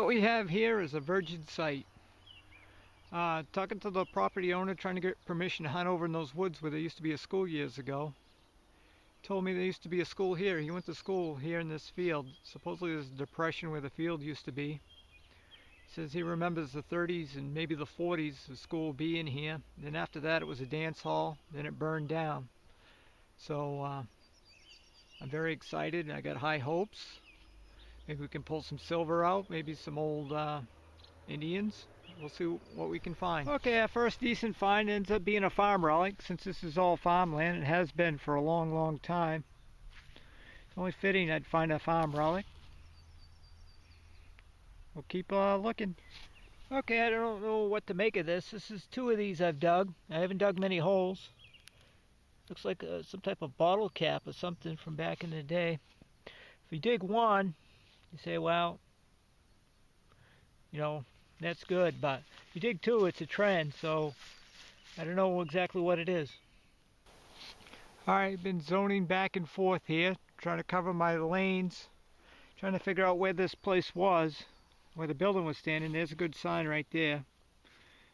we have here is a virgin site. Talking to the property owner, trying to get permission to hunt over in those woods where there used to be a school years ago. Told me there used to be a school here. He went to school here in this field. Supposedly there's a depression where the field used to be. He says he remembers the 30s and maybe the 40s the school being here. Then after that it was a dance hall. Then it burned down. So I'm very excited. I got high hopes. Maybe we can pull some silver out. Maybe some old Indians. We'll see what we can find. Okay, our first decent find ends up being a farm relic. Since this is all farmland, it has been for a long time. It's only fitting I'd find a farm relic. We'll keep looking. Okay, I don't know what to make of this. This is two of these I've dug. I haven't dug many holes. Looks like some type of bottle cap or something from back in the day. If you dig one, you say, well, you know, that's good, but if you dig two, it's a trend, so I don't know exactly what it is. Alright, I've been zoning back and forth here, trying to cover my lanes, trying to figure out where this place was, where the building was standing. There's a good sign right there,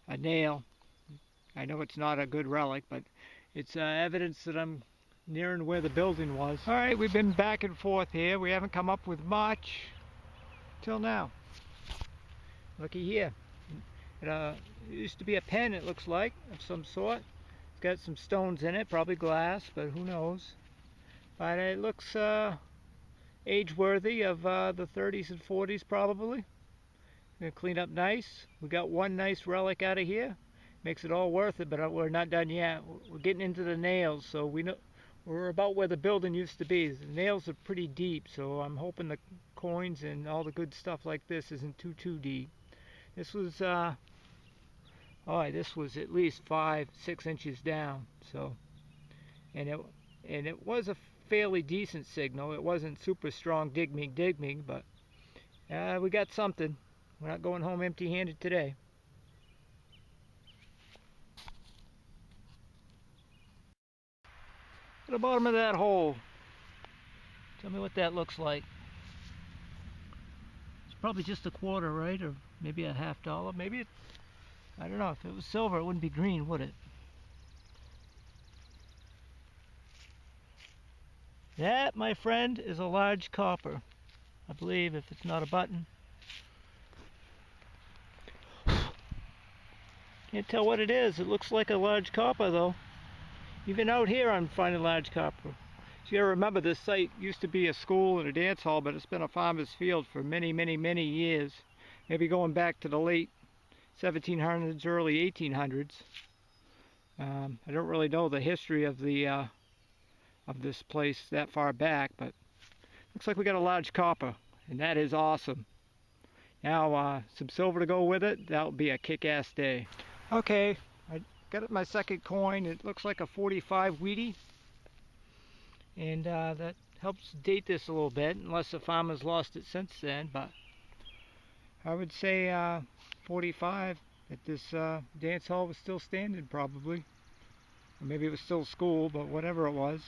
a nail. I know it's not a good relic, but it's evidence that I'm nearing where the building was. Alright, we've been back and forth here. We haven't come up with much till now. Looky here. It used to be a pen, it looks like, of some sort. It's got some stones in it, probably glass, but who knows. But it looks age-worthy of the 30s and 40s, probably. Gonna clean up nice. We got one nice relic out of here. Makes it all worth it, but we're not done yet. We're getting into the nails, so we know we're about where the building used to be. The nails are pretty deep, so I'm hoping the coins and all the good stuff like this isn't too deep. This was this was at least 5-6 inches down, so and it was a fairly decent signal. It wasn't super strong dig me, but we got something. We're not going home empty-handed today. At the bottom of that hole, tell me what that looks like. It's probably just a quarter, right? Or maybe a $50. Maybe it, I don't know. If it was silver, it wouldn't be green, would it? That, my friend, is a large copper. I believe, if it's not a button. Can't tell what it is. It looks like a large copper, though. Even out here, I'm finding large copper. So you gotta remember, this site used to be a school and a dance hall, but it's been a farmer's field for many years. Maybe going back to the late 1700s, early 1800s. I don't really know the history of the of this place that far back, but looks like we got a large copper, and that is awesome. Now some silver to go with it. That'll be a kick-ass day. Okay, I got my second coin. It looks like a 45 Wheatie, and that helps date this a little bit, unless the farmer's lost it since then. But I would say 45, that this dance hall was still standing, probably. Or maybe it was still school, but whatever it was.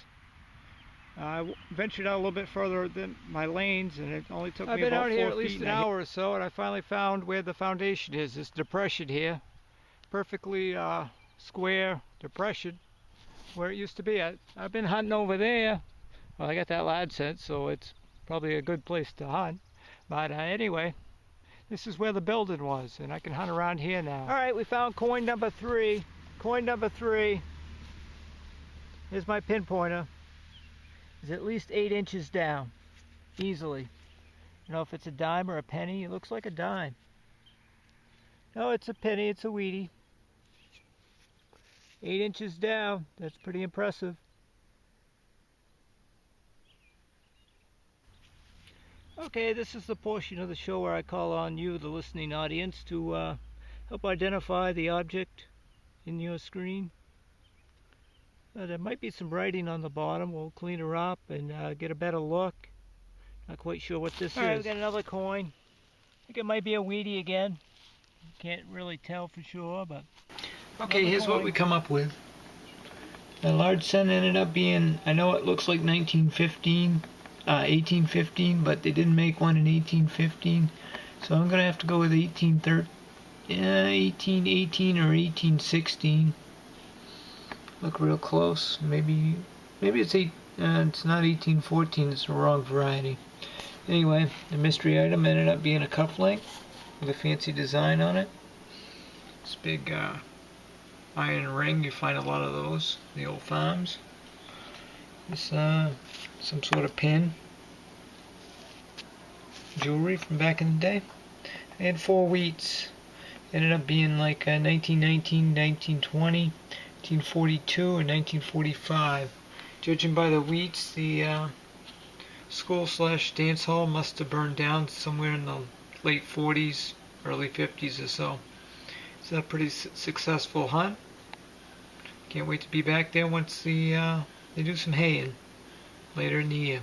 I ventured out a little bit further than my lanes, and it only took me about 4 feet. I've been out here at least an hour or so, and I finally found where the foundation is, this depression here. Perfectly square depression where it used to be. I've been hunting over there. Well, I got that lad scent, so it's probably a good place to hunt. But anyway, this is where the building was, and I can hunt around here now. Alright, we found coin number 3. Coin number 3. Here's my pinpointer. It's at least 8 inches down. Easily. You know if it's a dime or a penny? It looks like a dime. No, it's a penny. It's a Wheatie. 8 inches down. That's pretty impressive. Okay, this is the portion of the show where I call on you, the listening audience, to help identify the object in your screen. There might be some writing on the bottom. We'll clean her up and get a better look. Not quite sure what this is. Alright, we got another coin. I think it might be a Wheatie again. Can't really tell for sure, but... Okay, here's what we come up with. The large cent ended up being, I know it looks like 1815, but they didn't make one in 1815. So I'm going to have to go with 1818 or 1816. Look real close. Maybe it's it's not 1814. It's the wrong variety. Anyway, the mystery item ended up being a cufflink with a fancy design on it. This big iron ring. You find a lot of those in the old farms. This some sort of pin. Jewelry from back in the day. I had 4 wheats. Ended up being like 1919, 1920, 1942, or 1945. Judging by the wheats, the school/dance hall must have burned down somewhere in the late 40s, early 50s or so. It's a pretty successful hunt. Can't wait to be back there once they do some haying later in the year.